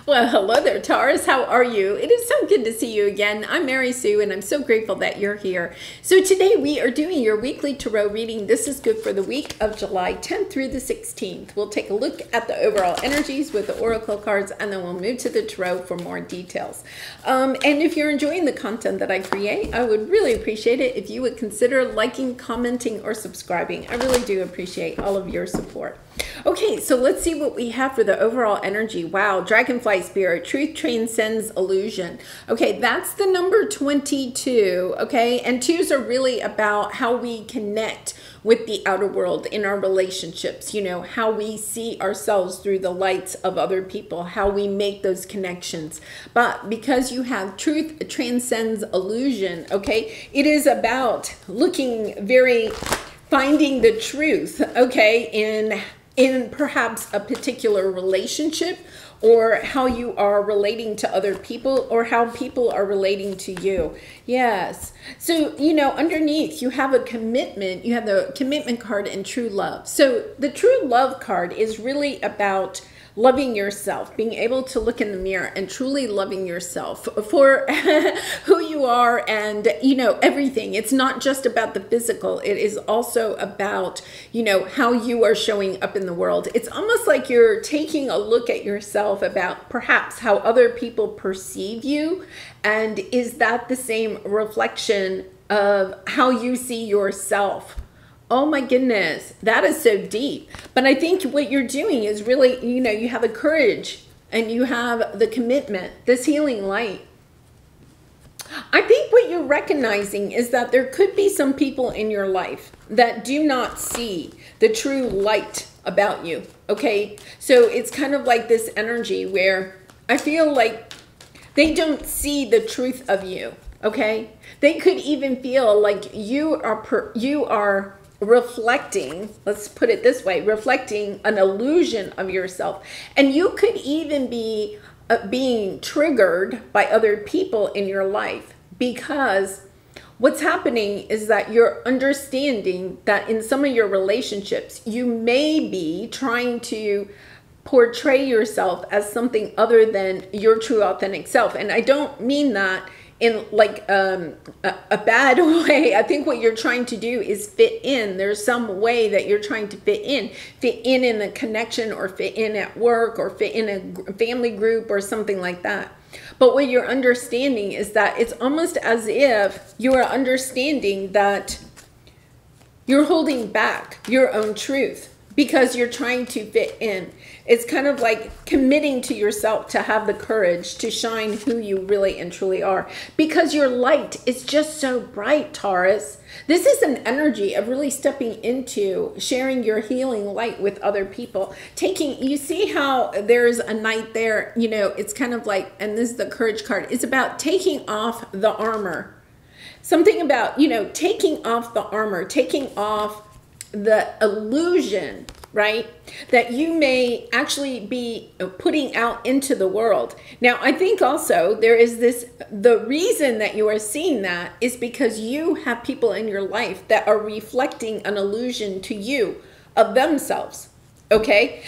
Well, hello there, Taurus. How are you? It is so good to see you again. I'm Mary Sue, and I'm so grateful that you're here. So today we are doing your weekly tarot reading. This is good for the week of July 10th through the 16th. We'll take a look at the overall energies with the oracle cards, and then we'll move to the tarot for more details. And if you're enjoying the content that I create, I would really appreciate it if you would consider liking, commenting, or subscribing. I really do appreciate all of your support. Okay, so let's see what we have for the overall energy. Wow, Dragonfly Spirit, truth transcends illusion. Okay, that's the number 22, okay? And twos are really about how we connect with the outer world in our relationships, you know, how we see ourselves through the lights of other people, how we make those connections. But because you have truth transcends illusion, okay, it is about finding the truth, okay, in perhaps a particular relationship, or how you are relating to other people, or how people are relating to you. Yes. So, you know, underneath you have a commitment. You have the commitment card and true love. So the true love card is really about loving yourself, being able to look in the mirror and truly loving yourself for who you are and, you know, everything. It's not just about the physical. It is also about, you know, how you are showing up in the world. It's almost like you're taking a look at yourself about perhaps how other people perceive you. And is that the same reflection of how you see yourself? Oh my goodness, that is so deep. But I think what you're doing is really, you know, you have the courage and you have the commitment, this healing light. I think what you're recognizing is that there could be some people in your life that do not see the true light about you, okay? So it's kind of like this energy where I feel like they don't see the truth of you, okay? They could even feel like you are reflecting, let's put it this way, reflecting an illusion of yourself. And you could even be being triggered by other people in your life, because what's happening is that you're understanding that in some of your relationships, you may be trying to portray yourself as something other than your true authentic self. And I don't mean that in like a bad way. I think what you're trying to do is fit in. There's some way that you're trying to fit in a connection, or fit in at work, or fit in a family group or something like that. But what you're understanding is that it's almost as if you are understanding that you're holding back your own truth because you're trying to fit in. It's kind of like committing to yourself to have the courage to shine who you really and truly are, because your light is just so bright, Taurus. This is an energy of really stepping into sharing your healing light with other people. You see how there's a knight there, you know, it's kind of like, and this is the courage card. It's about taking off the armor. Something about, you know, taking off the armor, taking off the illusion, right, that you may actually be putting out into the world. Now, I think also there is the reason that you are seeing that is because you have people in your life that are reflecting an illusion to you of themselves. Okay,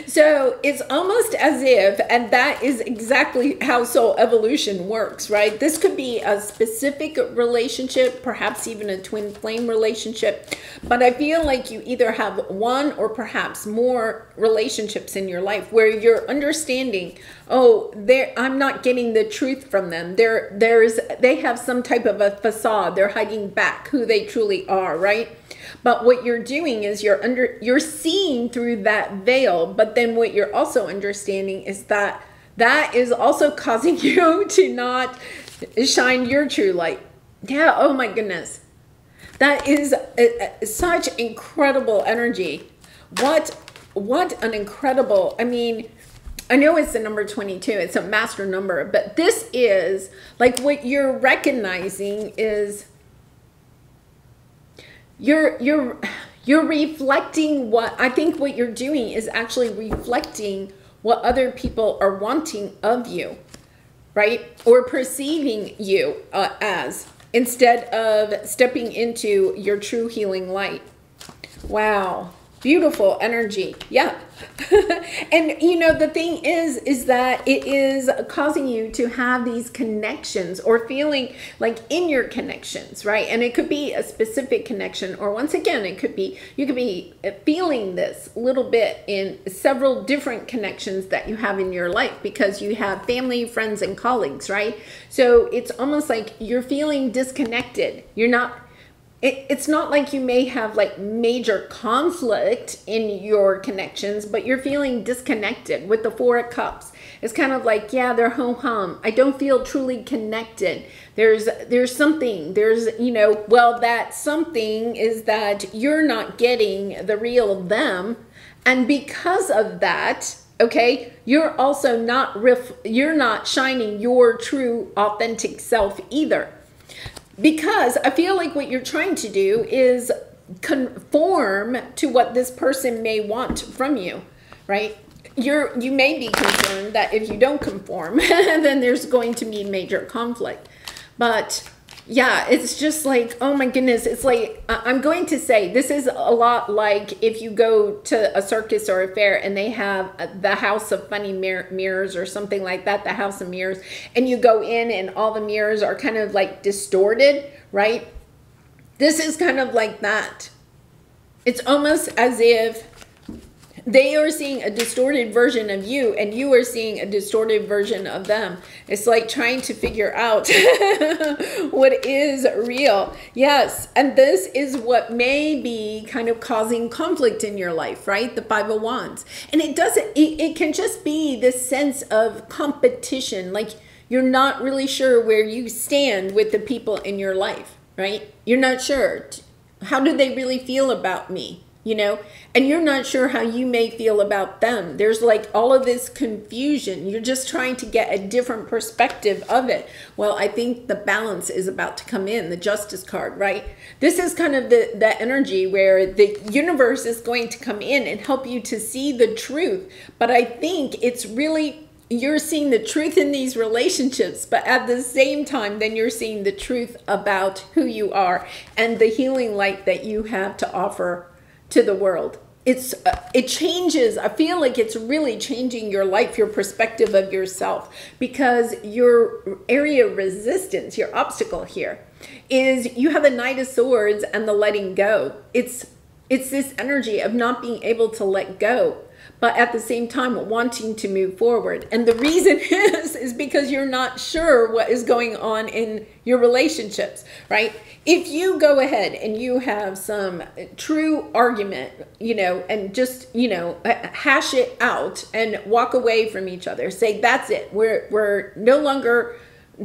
so it's almost as if, and that is exactly how soul evolution works, right? This could be a specific relationship, perhaps even a twin flame relationship, but I feel like you either have one or perhaps more relationships in your life where you're understanding, oh, I'm not getting the truth from them. They have some type of a facade. They're hiding back who they truly are, right? But what you're doing is you're seeing through that veil, but then what you're also understanding is that that is also causing you to not shine your true light. Yeah, oh my goodness. That is such incredible energy. What an incredible, I mean, I know it's the number 22, it's a master number, but this is like what you're recognizing is you're reflecting what I think what you're doing is actually reflecting what other people are wanting of you, right? Or perceiving you as, instead of stepping into your true healing light. Wow. Beautiful energy. Yeah. And you know, the thing is that it is causing you to have these connections or feeling like in your connections, right? And it could be a specific connection, or once again, it could be, you could be feeling this little bit in several different connections that you have in your life, because you have family, friends, and colleagues, right? So it's almost like you're feeling disconnected. You're not, it's not like you may have like major conflict in your connections, but you're feeling disconnected with the Four of Cups. It's kind of like, yeah, they're ho-hum. I don't feel truly connected. There's something, you know, well, that something is that you're not getting the real them. And because of that, okay, you're also you're not shining your true authentic self either. Because I feel like what you're trying to do is conform to what this person may want from you, right? You may be concerned that if you don't conform, then there's going to be major conflict. But yeah, it's just like, oh my goodness, it's like, I'm going to say, this is a lot like if you go to a circus or a fair and they have the House of Funny Mirrors or something like that, the House of Mirrors, and you go in and all the mirrors are kind of like distorted, right? This is kind of like that. It's almost as if they are seeing a distorted version of you and you are seeing a distorted version of them. It's like trying to figure out what is real. Yes, and this is what may be kind of causing conflict in your life, right? The Five of Wands. And it can just be this sense of competition, like you're not really sure where you stand with the people in your life, right? You're not sure. How do they really feel about me? You know, and you're not sure how you may feel about them. There's like all of this confusion. You're just trying to get a different perspective of it. Well, I think the balance is about to come in, the Justice card, right? This is kind of the energy where the universe is going to come in and help you to see the truth. But I think it's really, you're seeing the truth in these relationships, but at the same time, then you're seeing the truth about who you are and the healing light that you have to offer to the world. It changes. I feel like it's really changing your life, your perspective of yourself, because your area of resistance, your obstacle here is you have a Knight of Swords and the letting go. It's this energy of not being able to let go, but at the same time wanting to move forward. And the reason is because you're not sure what is going on in your relationships, right? If you go ahead and you have some true argument, you know, and just, you know, hash it out and walk away from each other, say, that's it. We're no longer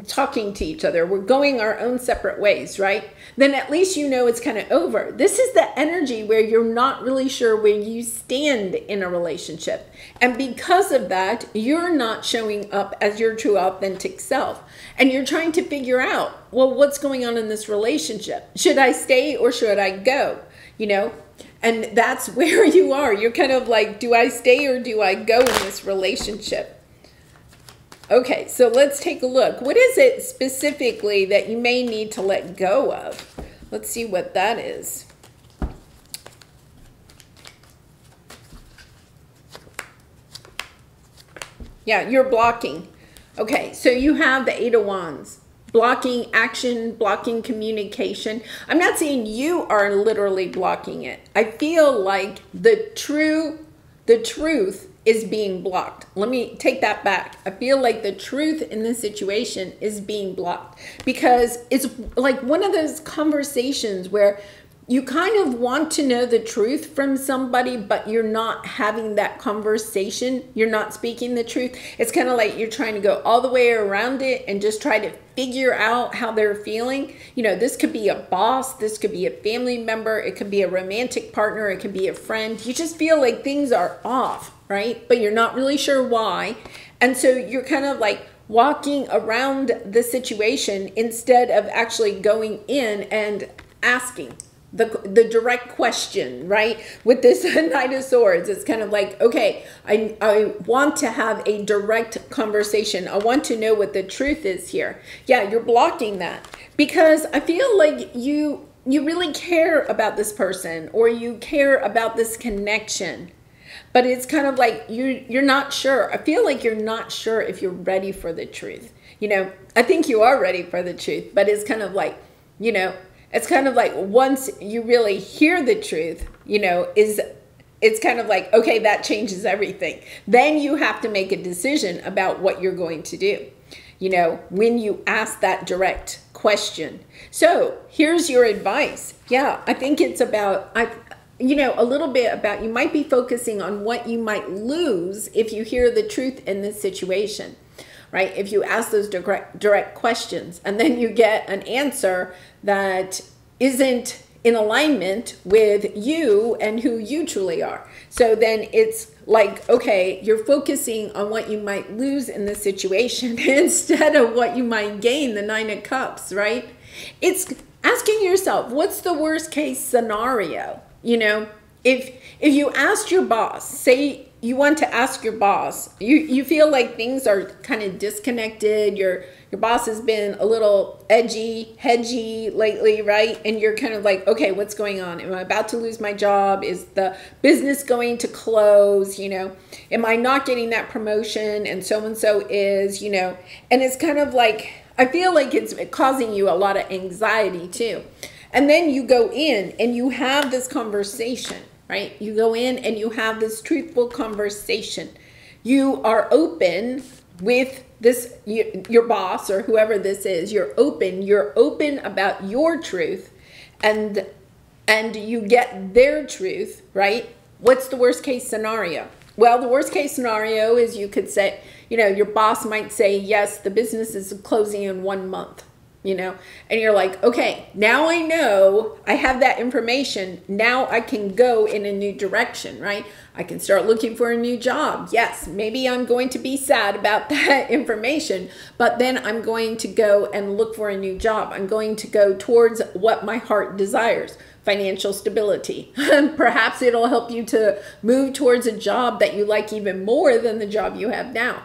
talking to each other. We're going our own separate ways, right? Then at least you know it's kind of over. This is the energy where you're not really sure where you stand in a relationship. And because of that, you're not showing up as your true authentic self. And you're trying to figure out, well, what's going on in this relationship? Should I stay or should I go? You know? And that's where you are. You're kind of like, do I stay or do I go in this relationship? Okay, so let's take a look. What is it specifically that you may need to let go of? Let's see what that is. Yeah, you're blocking. Okay, so you have the Eight of Wands. Blocking action, blocking communication. I'm not saying you are literally blocking it. I feel like the truth is being blocked. Let me take that back. I feel like the truth in this situation is being blocked because it's like one of those conversations where you kind of want to know the truth from somebody, but you're not having that conversation. You're not speaking the truth. It's kind of like you're trying to go all the way around it and just try to figure out how they're feeling. You know, this could be a boss. This could be a family member. It could be a romantic partner. It could be a friend. You just feel like things are off, right? But you're not really sure why. And so you're kind of like walking around the situation instead of actually going in and asking the direct question, right? With this Knight of Swords, it's kind of like, okay, I want to have a direct conversation. I want to know what the truth is here. Yeah, you're blocking that because I feel like you you really care about this person, or you care about this connection, but it's kind of like you're not sure. I feel like you're not sure if you're ready for the truth. You know, I think you are ready for the truth, but it's kind of like, you know, it's kind of like once you really hear the truth, you know, it's kind of like, okay, that changes everything. Then you have to make a decision about what you're going to do, you know, when you ask that direct question. So here's your advice. Yeah, I think it's about, you know, a little bit about, you might be focusing on what you might lose if you hear the truth in this situation, right? If you ask those direct questions and then you get an answer that isn't in alignment with you and who you truly are. So then it's like, okay, you're focusing on what you might lose in this situation instead of what you might gain, the Nine of Cups, right? It's asking yourself, what's the worst case scenario? You know, if you asked your boss, say you want to ask your boss, you feel like things are kind of disconnected, your boss has been a little hedgy lately, right? And you're kind of like, okay, what's going on? Am I about to lose my job? Is the business going to close? You know, am I not getting that promotion? And so is, you know, and it's kind of like, I feel like it's causing you a lot of anxiety too. And then you go in and you have this conversation, right? You go in and you have this truthful conversation. You are open with this, your boss or whoever this is. You're open about your truth, and you get their truth, right? What's the worst case scenario? Well, the worst case scenario is you could say, you know, your boss might say, yes, the business is closing in 1 month. You know, and you're like, okay, now I know, I have that information. Now I can go in a new direction, right? I can start looking for a new job. Yes, maybe I'm going to be sad about that information, but then I'm going to go and look for a new job. I'm going to go towards what my heart desires. Financial stability. Perhaps it'll help you to move towards a job that you like even more than the job you have now.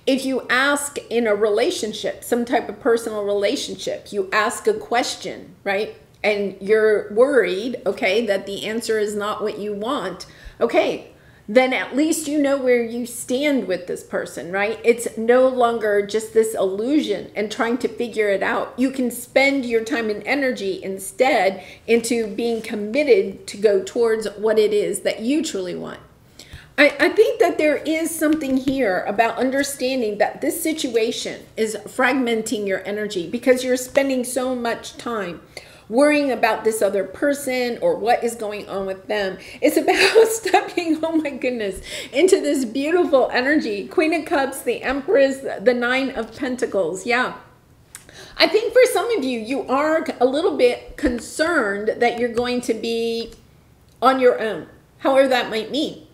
If you ask in a relationship, some type of personal relationship, you ask a question, right? And you're worried, okay, that the answer is not what you want. Okay, then at least you know where you stand with this person, right? It's no longer just this illusion and trying to figure it out. You can spend your time and energy instead into being committed to go towards what it is that you truly want. I think that there is something here about understanding that this situation is fragmenting your energy because you're spending so much time worrying about this other person or what is going on with them. It's about stepping, oh my goodness, into this beautiful energy. Queen of Cups, the Empress, the Nine of Pentacles. Yeah. I think for some of you, you are a little bit concerned that you're going to be on your own, however that might mean.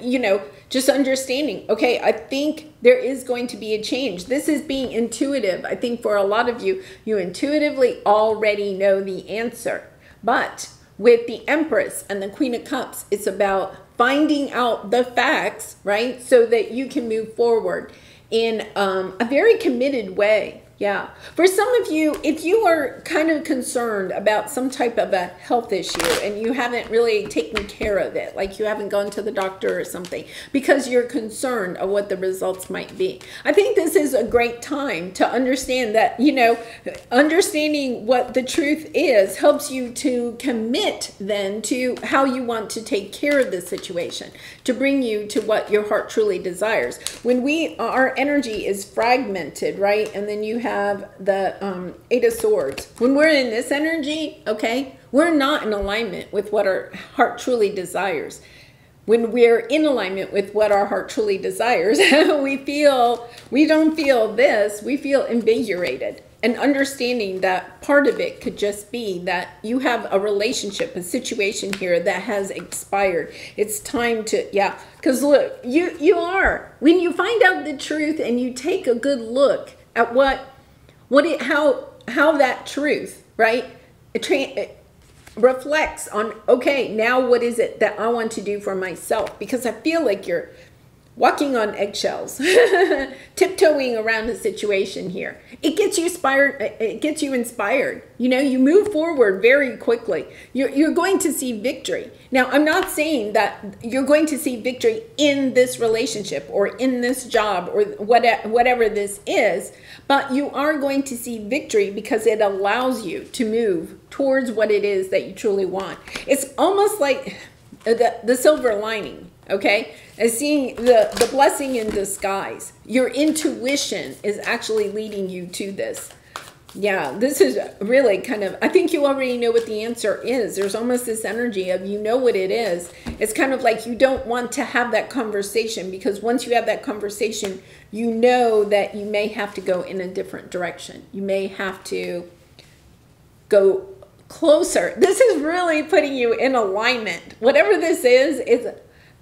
You know, just understanding, okay, I think there is going to be a change. This is being intuitive. I think for a lot of you, you intuitively already know the answer. But with the Empress and the Queen of Cups, it's about finding out the facts, right? So that you can move forward in a very committed way. Yeah. For some of you, if you are kind of concerned about some type of a health issue and you haven't really taken care of it, like you haven't gone to the doctor or something, because you're concerned of what the results might be, I think this is a great time to understand that, you know, understanding what the truth is helps you to commit then to how you want to take care of the situation, to bring you to what your heart truly desires. When our energy is fragmented, right? And then you have the Eight of Swords. When we're in this energy, okay, we're not in alignment with what our heart truly desires. When we're in alignment with what our heart truly desires, we don't feel this, we feel invigorated. And understanding that part of it could just be that you have a relationship, a situation here that has expired. It's time to, yeah, because look, you are, when you find out the truth and you take a good look at how that truth, right, it reflects on, okay, now what is it that I want to do for myself? Because I feel like you're walking on eggshells, tiptoeing around the situation here. It gets you inspired. It gets you inspired. You know, you move forward very quickly. You're going to see victory. Now, I'm not saying that you're going to see victory in this relationship or in this job or whatever this is, but you are going to see victory because it allows you to move towards what it is that you truly want. It's almost like the silver lining. Okay, as seeing the blessing in disguise. Your intuition is actually leading you to this. Yeah, this is really kind of, I think you already know what the answer is. There's almost this energy of you know what it is. It's kind of like you don't want to have that conversation, because once you have that conversation, you know that you may have to go in a different direction. You may have to go closer. This is really putting you in alignment. Whatever this is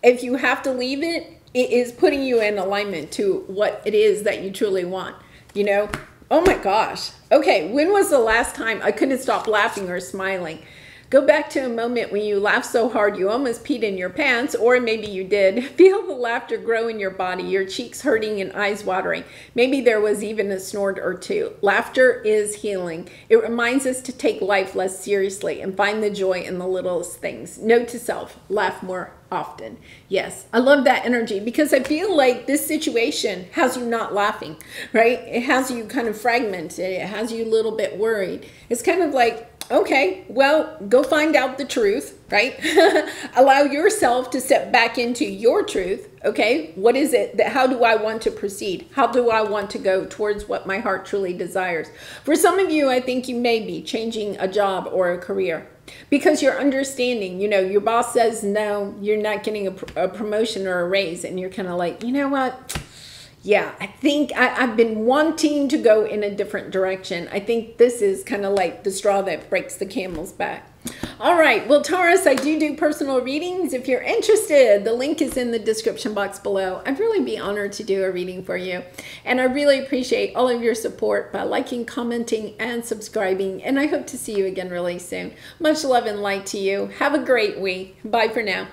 if you have to leave it, it is putting you in alignment to what it is that you truly want, you know? Oh my gosh. Okay, when was the last time I couldn't stop laughing or smiling? Go back to a moment when you laughed so hard you almost peed in your pants, or maybe you did. Feel the laughter grow in your body, your cheeks hurting and eyes watering. Maybe there was even a snort or two. Laughter is healing. It reminds us to take life less seriously and find the joy in the littlest things. Note to self, laugh more often. Yes, I love that energy, because I feel like this situation has you not laughing, right? It has you kind of fragmented. It has you a little bit worried. It's kind of like, okay, well, go find out the truth, right? Allow yourself to step back into your truth. Okay, what is it? How do I want to proceed? How do I want to go towards what my heart truly desires? For some of you, I think you may be changing a job or a career, because you're understanding, you know, your boss says, no, you're not getting a promotion or a raise. And you're kind of like, you know what? Yeah, I think I've been wanting to go in a different direction. I think this is kind of like the straw that breaks the camel's back. All right, well, Taurus, I do personal readings. If you're interested, the link is in the description box below. I'd really be honored to do a reading for you. And I really appreciate all of your support by liking, commenting, and subscribing. And I hope to see you again really soon. Much love and light to you. Have a great week. Bye for now.